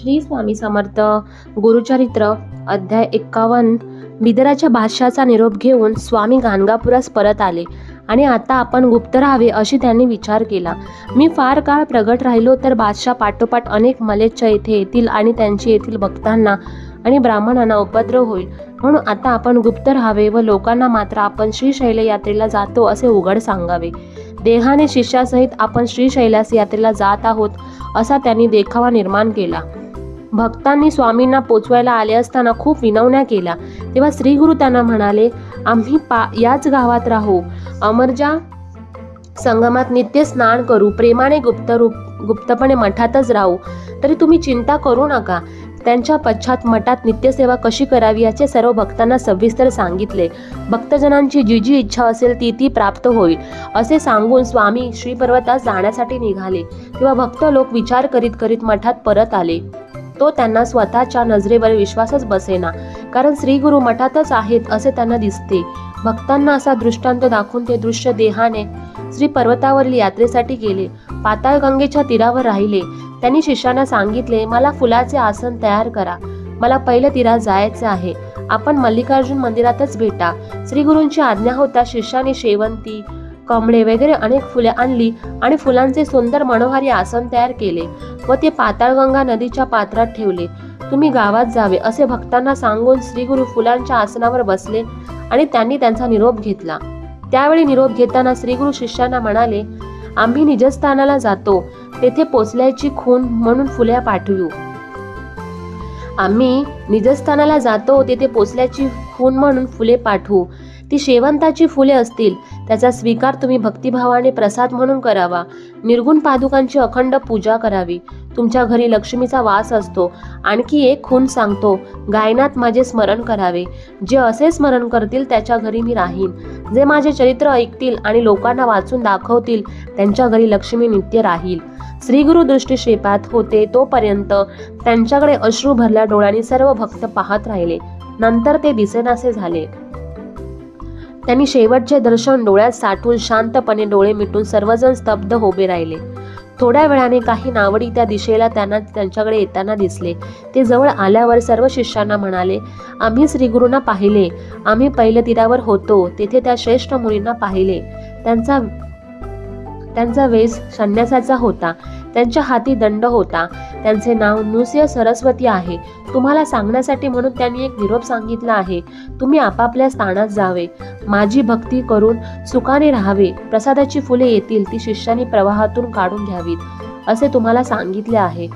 श्री स्वामी समर्थ. गुरुचरित्र अध्याय 51. बिदराच्या बादशाचा निरोप घेऊन स्वामी गाणगापुरास परत आले आणि आता आपण गुप्त राहावे अशी त्यांनी विचार केला. मी फार काळ प्रगट राहिलो तर बादशाह पाठोपाठ अनेक मलेच्छ येथे येतील आणि त्यांची येथील भक्तांना आणि ब्राह्मणांना उपद्रव होईल, म्हणून आता आपण गुप्त राहावे व लोकांना मात्र आपण श्रीशैल यात्रेला जातो असे उघड सांगावे. देहाने शिष्यासहित आपण श्रीशैलास यात्रेला जात आहोत असा त्यांनी देखावा निर्माण केला. भक्तांनी स्वामींना पोचवायला आले असताना खूप विनवण्या केल्या. तेव्हा श्रीगुरु त्यांना म्हणाले, आम्ही याच गावात राहू, अमरजा संगमात नित्य स्नान करू, प्रेमाने गुप्तपणे मठातच राहू, तरी तुम्ही चिंता करू नका. त्यांच्या पश्चात मठात नित्यसेवा कशी करावी याचे सर्व भक्तांना सविस्तर सांगितले. भक्तजनांची जी जी इच्छा असेल ती प्राप्त होईल असे सांगून स्वामी श्रीपर्वतास जाण्यासाठी निघाले. तेव्हा भक्त लोक विचार करीत करीत मठात परत आले. तो त्यांना स्वतःच्या नजरेवर विश्वासच बसेना, कारण श्रीगुरु मठातच आहेत असे त्यांना दिसते. भक्तांना असा दृष्टांत दाखवून ते दृश्य देहाने श्री पर्वतावरील यात्रेसाठी गेले. पाताळ गंगेच्या तीरावर राहिले. त्यांनी शिष्यांना सांगितले, मला फुलाचे आसन तयार करा, मला पहिल्या तीरात जायचे आहे, आपण मल्लिकार्जुन मंदिरातच भेटा. श्रीगुरूंची आज्ञा होता शिष्याने शेवंती, कमळे वगैरे अनेक फुले आणली आणि फुलांचे सुंदर मनोहारी आसन तयार केले व ते पाताळगंगा नदीच्या पात्रात ठेवले. तुम्ही गावात जावे असे भक्तांना सांगून श्रीगुरु फुलांच्या आसनावर बसले आणि त्यांनी त्यांचा निरोप घेतला. त्यावेळी निरोप घेताना श्रीगुरु शिष्यांना म्हणाले, आम्ही निजस्थानाला जातो, तेथे पोचल्याची खूण म्हणून फुले पाठवू. आम्ही निजस्थानाला जातो तेथे पोचल्याची खूण म्हणून फुले पाठवू. ती शेवंताची फुले असतील. त्याचा स्वीकार तुम्ही भक्तिभावाने प्रसाद म्हणून करावा. निर्गुण पादुकांची अखंड पूजा करावी. तुमच्या घरी लक्ष्मीचा वास असतो. आणखी एक खूण सांगतो, गायनात माझे स्मरण करावे. जे असे स्मरण करतील त्याच्या घरी मी राहीन. जे माझे चरित्र ऐकतील आणि लोकांना वाचून दाखवतील त्यांच्या घरी लक्ष्मी नित्य राहील. श्रीगुरु दृष्टिक्षेपात होते तोपर्यंत त्यांच्याकडे अश्रू भरल्या डोळ्यांनी सर्व भक्त पाहत राहिले. नंतर ते दिसेनासे झाले. त्यांनी शेवटचे दर्शन डोळ्यात साठवून शांतपणे डोळे मिटून सर्वजण स्तब्ध उभे राहिले. थोड्या वेळाने काही नावडी त्या दिशेला त्यांच्याकडे येताना दिसले. ते जवळ आल्यावर सर्व शिष्यांना म्हणाले, आम्ही श्रीगुरूंना पाहिले. आम्ही पहिल्या तीरावर होतो तेथे त्या श्रेष्ठ मुलींना पाहिले. त्यांचा वेश संन्यासाचा होता. त्यांच्या हाती दंड होता. त्यांचे नाव नृसिंह सरस्वती आहे. तुम्हाला सांगण्यासाठी म्हणून त्यांनी एक निरोप सांगितला आहे. तुम्ही आपापल्या स्थानात जावे, माझी भक्ती करून सुखाने राहावे. प्रसादाची फुले येतील ती शिष्यांनी प्रवाहातून काढून घ्यावीत असे तुम्हाला सांगितले आहे.